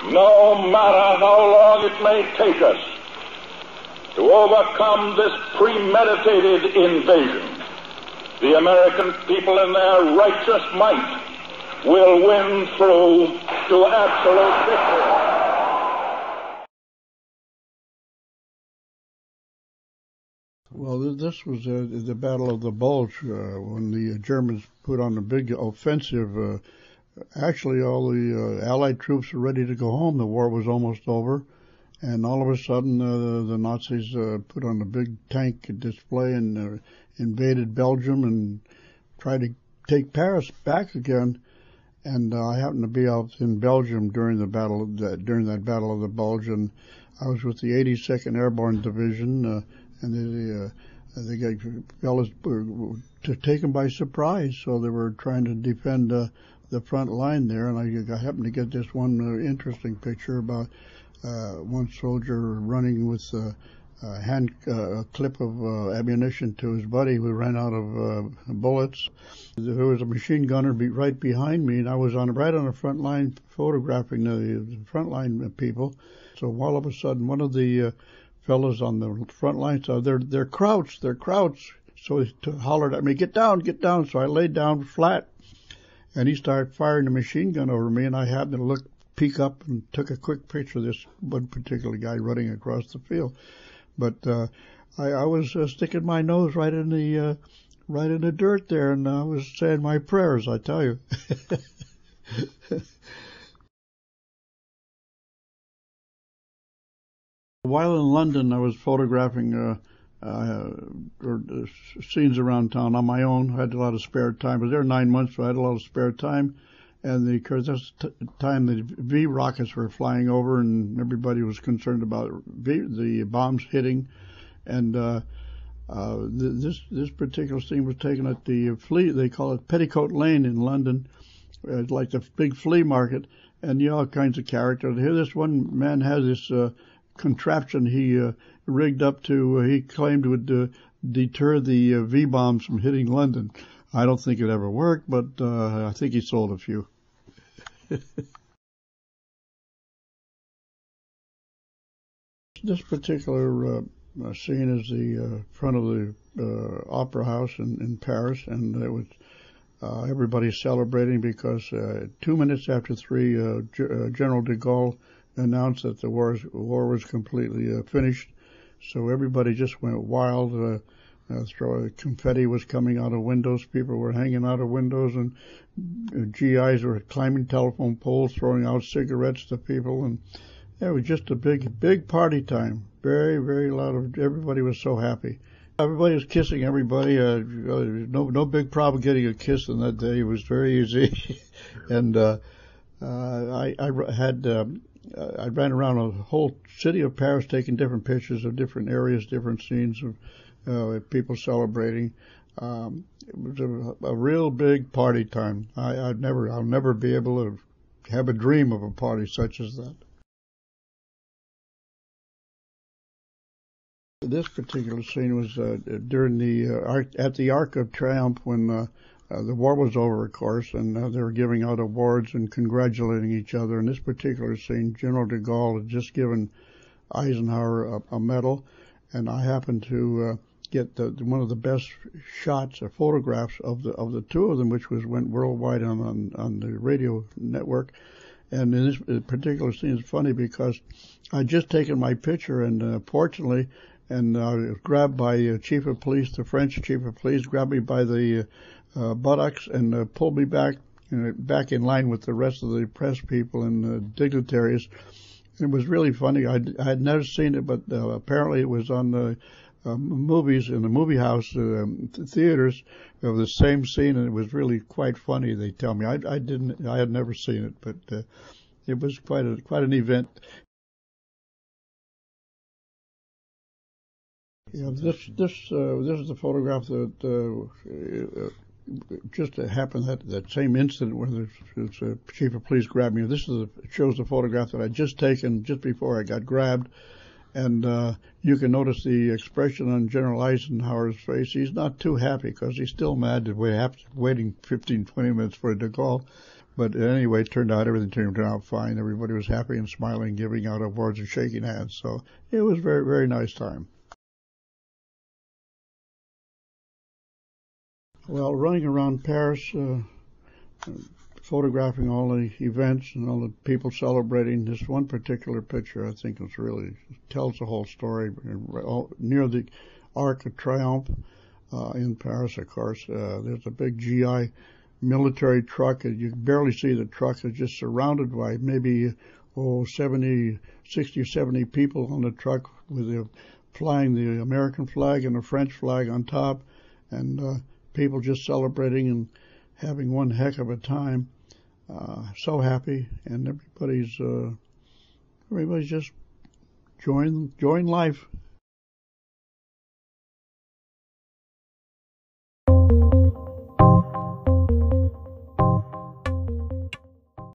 no matter how long it may take us to overcome this premeditated invasion, the American people in their righteous might will win through to absolute victory. Well, this was the Battle of the Bulge when the Germans put on a big offensive. Actually, all the Allied troops were ready to go home. The war was almost over. And all of a sudden, the Nazis put on a big tank display and invaded Belgium and tried to take Paris back again. And I happened to be out in Belgium during that Battle of the Bulge, and I was with the 82nd Airborne Division, and they got fellas were taken by surprise, so they were trying to defend the front line there. And I happened to get this one interesting picture about one soldier running with a clip of ammunition to his buddy who ran out of bullets. There was a machine gunner right behind me, and I was right on the front line photographing the front line people. So all of a sudden, one of the fellows on the front line said, they're crouched. So he hollered at me, get down. So I laid down flat, and he started firing the machine gun over me, and I happened to peek up and took a quick picture of this one particular guy running across the field. But I was sticking my nose right in the dirt there, and I was saying my prayers, I tell you. While in London, I was photographing scenes around town on my own. I had a lot of spare time. I was there 9 months, so I had a lot of spare time. And because that's the time the V rockets were flying over, and everybody was concerned about the bombs hitting. And this particular scene was taken at the flea. They call it Petticoat Lane in London. It's like the big flea market, and all kinds of characters. Here, this one man has this contraption he rigged up to. He claimed would deter the V bombs from hitting London. I don't think it ever worked, but I think he sold a few. This particular scene is the front of the Opera House in Paris, and it was everybody celebrating because 2 minutes after 3, General de Gaulle announced that the war was completely finished. So everybody just went wild. Confetti was coming out of windows. People were hanging out of windows, and GIs were climbing telephone poles, throwing out cigarettes to people, and it was just a big party time. Very, very loud. Everybody was so happy. Everybody was kissing everybody. No big problem getting a kiss on that day. It was very easy. And I ran around a whole city of Paris taking different pictures of different areas, different scenes of people celebrating. It was a real big party time. I'll never be able to have a dream of a party such as that. This particular scene was during at the Arc of Triumph when the war was over, of course, and they were giving out awards and congratulating each other. In this particular scene, General de Gaulle had just given Eisenhower a medal, and I happened to get one of the best shots or photographs of the two of them, which went worldwide on the radio network. And in this particular scene, it's funny because I'd just taken my picture, and fortunately, and I was grabbed by Chief of Police, the French Chief of Police, grabbed me by the buttocks and pulled me back in line with the rest of the press people and dignitaries. It was really funny. I had never seen it, but apparently it was on the movies in the movie house theaters of the same scene, and it was really quite funny. They tell me I had never seen it, but it was quite an event. Yeah, this is the photograph that just happened that same incident where the chief of police grabbed me. This shows the photograph that I'd just taken just before I got grabbed, and you can notice the expression on General Eisenhower's face. He's not too happy because he's still mad that we're waiting 15, 20 minutes for de Gaulle. But anyway, it turned out everything turned out fine. Everybody was happy and smiling, giving out awards and shaking hands. So it was a very, very nice time. Well, running around Paris, photographing all the events and all the people celebrating, this one particular picture I think was really tells the whole story. Near the Arc de Triomphe in Paris, of course, there's a big GI military truck. You can barely see the truck. It's just surrounded by maybe 60 or 70 people on the truck with flying the American flag and the French flag on top, and people just celebrating and having one heck of a time. So happy, and everybody's just enjoying life.